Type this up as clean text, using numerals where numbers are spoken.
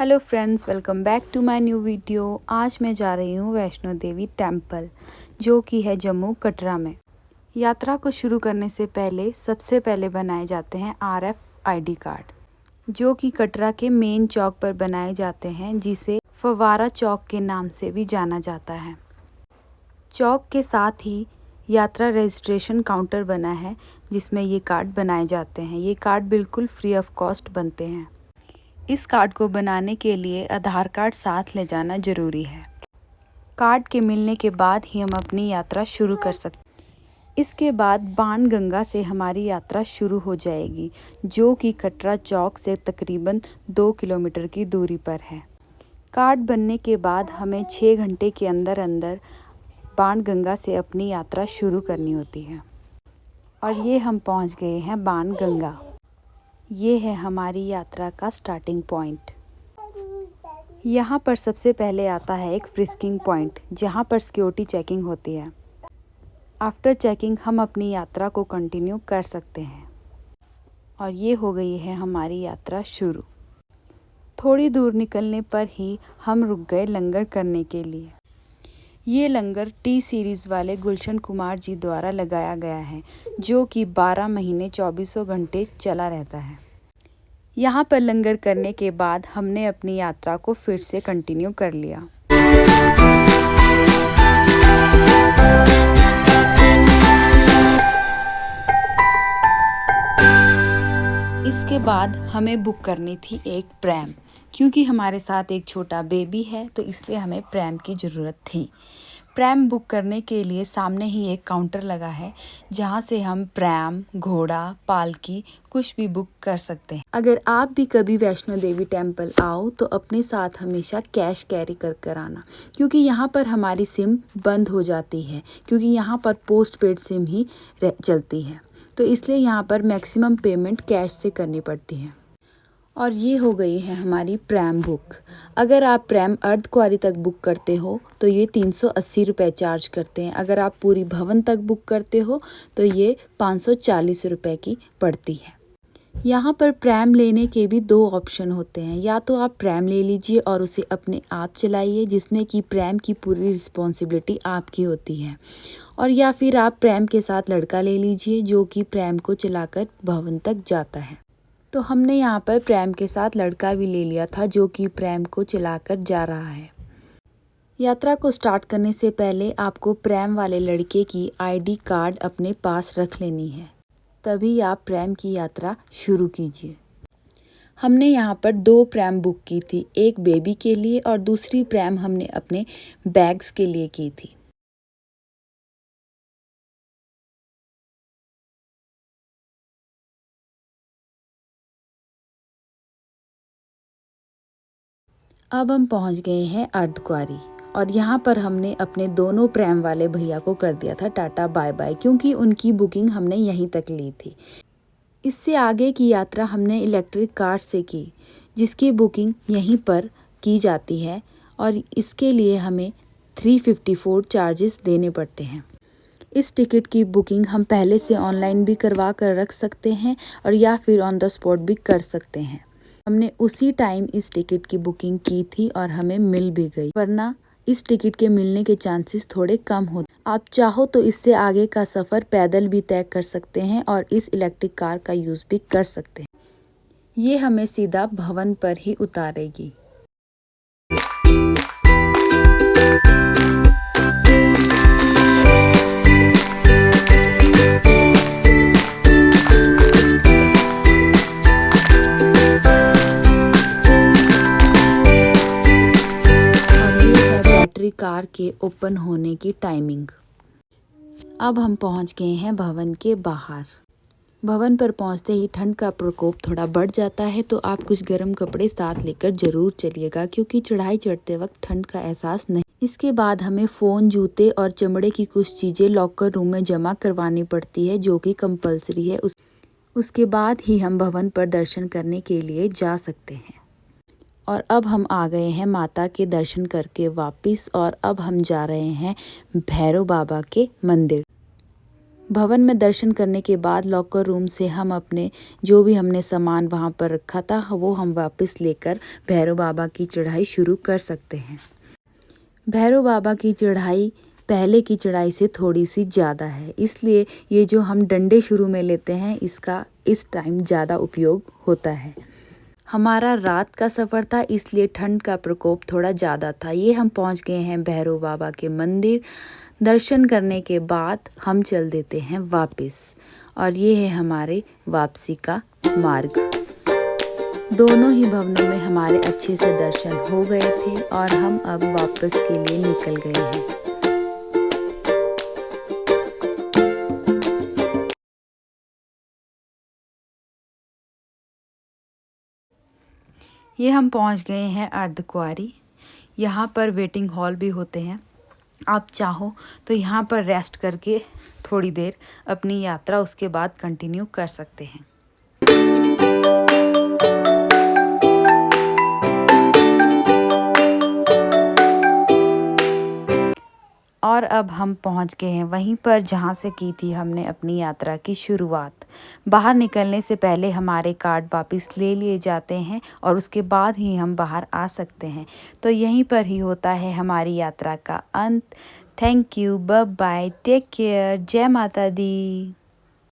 Hello friends, welcome back to my new video. आज मैं जा रही हूँ वैष्णो देवी टेम्पल, जो कि है जम्मू कटरा में। यात्रा को शुरू करने से पहले सबसे पहले बनाए जाते हैं RFID कार्ड, जो कि कटरा के मेन चौक पर बनाए जाते हैं, जिसे फव्वारा चौक के नाम से भी जाना जाता है। चौक के साथ ही यात्रा रजिस्ट्रेशन काउंटर बना है, जिसमें ये कार्ड बनाए जाते हैं। ये कार्ड बिल्कुल फ्री ऑफ कॉस्ट बनते हैं। इस कार्ड को बनाने के लिए आधार कार्ड साथ ले जाना जरूरी है। कार्ड के मिलने के बाद ही हम अपनी यात्रा शुरू कर सकते। इसके बाद बाणगंगा से हमारी यात्रा शुरू हो जाएगी, जो कि कटरा चौक से तकरीबन 2 किलोमीटर की दूरी पर है। कार्ड बनने के बाद हमें 6 घंटे के अंदर अंदर बाणगंगा से अपनी यात्रा शुरू करनी होती है। और ये हम पहुंच गए हैं बाणगंगा। ये है हमारी यात्रा का स्टार्टिंग पॉइंट। यहाँ पर सबसे पहले आता है एक फ्रिस्किंग पॉइंट, जहाँ पर सिक्योरिटी चेकिंग होती है। आफ्टर चेकिंग हम अपनी यात्रा को कंटिन्यू कर सकते हैं। और ये हो गई है हमारी यात्रा शुरू। थोड़ी दूर निकलने पर ही हम रुक गए लंगर करने के लिए। ये लंगर टी सीरीज़ वाले गुलशन कुमार जी द्वारा लगाया गया है, जो कि 12 महीने 24 घंटे चला रहता है। यहाँ पर लंगर करने के बाद हमने अपनी यात्रा को फिर से कंटिन्यू कर लिया। इसके बाद हमें बुक करनी थी एक प्रैम, क्योंकि हमारे साथ एक छोटा बेबी है, तो इसलिए हमें प्रैम की ज़रूरत थी। प्रैम बुक करने के लिए सामने ही एक काउंटर लगा है, जहां से हम प्रैम, घोड़ा, पालकी कुछ भी बुक कर सकते हैं। अगर आप भी कभी वैष्णो देवी टेम्पल आओ तो अपने साथ हमेशा कैश कैरी कर आना, क्योंकि यहाँ पर हमारी सिम बंद हो जाती है, क्योंकि यहाँ पर पोस्ट पेड सिम ही चलती है, तो इसलिए यहाँ पर मैक्सिमम पेमेंट कैश से करनी पड़ती है। और ये हो गई है हमारी प्रैम बुक। अगर आप प्रैम अर्धकुंवारी तक बुक करते हो तो ये 380 रुपये चार्ज करते हैं। अगर आप पूरी भवन तक बुक करते हो तो ये 540 रुपये की पड़ती है। यहाँ पर प्रैम लेने के भी 2 ऑप्शन होते हैं। या तो आप प्रैम ले लीजिए और उसे अपने आप चलाइए, जिसमें कि प्रैम की पूरी रिस्पॉन्सिबिलिटी आपकी होती है। और या फिर आप प्रैम के साथ लड़का ले लीजिए, जो कि प्रैम को चलाकर भवन तक जाता है। तो हमने यहाँ पर प्रैम के साथ लड़का भी ले लिया था, जो कि प्रैम को चलाकर जा रहा है। यात्रा को स्टार्ट करने से पहले आपको प्रैम वाले लड़के की ID कार्ड अपने पास रख लेनी है, तभी आप प्रैम की यात्रा शुरू कीजिए। हमने यहाँ पर 2 प्रैम बुक की थी, एक बेबी के लिए और दूसरी प्रैम हमने अपने बैग्स के लिए की थी। अब हम पहुंच गए हैं अर्धकुंवारी, और यहाँ पर हमने अपने दोनों प्रैम वाले भैया को कर दिया था टाटा बाय बाय, क्योंकि उनकी बुकिंग हमने यहीं तक ली थी। इससे आगे की यात्रा हमने इलेक्ट्रिक कार से की, जिसकी बुकिंग यहीं पर की जाती है, और इसके लिए हमें 354 चार्जेस देने पड़ते हैं। इस टिकट की बुकिंग हम पहले से ऑनलाइन भी करवा कर रख सकते हैं, और या फिर ऑन द स्पॉट भी कर सकते हैं। हमने उसी टाइम इस टिकट की बुकिंग की थी और हमें मिल भी गई, वरना इस टिकट के मिलने के चांसेस थोड़े कम होते। आप चाहो तो इससे आगे का सफ़र पैदल भी तय कर सकते हैं और इस इलेक्ट्रिक कार का यूज़ भी कर सकते हैं। ये हमें सीधा भवन पर ही उतारेगी। कार के ओपन होने की टाइमिंग। अब हम पहुंच गए हैं भवन के बाहर। भवन पर पहुंचते ही ठंड का प्रकोप थोड़ा बढ़ जाता है, तो आप कुछ गर्म कपड़े साथ लेकर जरूर चलिएगा, क्योंकि चढ़ाई चढ़ते वक्त ठंड का एहसास नहीं। इसके बाद हमें फ़ोन, जूते और चमड़े की कुछ चीज़ें लॉकर रूम में जमा करवानी पड़ती है, जो कि कंपलसरी है। उसके बाद ही हम भवन पर दर्शन करने के लिए जा सकते हैं। और अब हम आ गए हैं माता के दर्शन करके वापस, और अब हम जा रहे हैं भैरव बाबा के मंदिर। भवन में दर्शन करने के बाद लॉकर रूम से हम अपने जो भी हमने सामान वहाँ पर रखा था वो हम वापस लेकर भैरव बाबा की चढ़ाई शुरू कर सकते हैं। भैरव बाबा की चढ़ाई पहले की चढ़ाई से थोड़ी सी ज़्यादा है, इसलिए ये जो हम डंडे शुरू में लेते हैं इसका इस टाइम ज़्यादा उपयोग होता है। हमारा रात का सफ़र था, इसलिए ठंड का प्रकोप थोड़ा ज़्यादा था। ये हम पहुंच गए हैं भैरव बाबा के मंदिर। दर्शन करने के बाद हम चल देते हैं वापस, और ये है हमारे वापसी का मार्ग। दोनों ही भवनों में हमारे अच्छे से दर्शन हो गए थे और हम अब वापस के लिए निकल गए हैं। ये हम पहुंच गए हैं अर्धकुंवारी। यहाँ पर वेटिंग हॉल भी होते हैं, आप चाहो तो यहाँ पर रेस्ट करके थोड़ी देर अपनी यात्रा उसके बाद कंटिन्यू कर सकते हैं। और अब हम पहुँच गए हैं वहीं पर जहाँ से की थी हमने अपनी यात्रा की शुरुआत। बाहर निकलने से पहले हमारे कार्ड वापस ले लिए जाते हैं और उसके बाद ही हम बाहर आ सकते हैं। तो यहीं पर ही होता है हमारी यात्रा का अंत। Thank you, bye bye, take care, जय माता दी।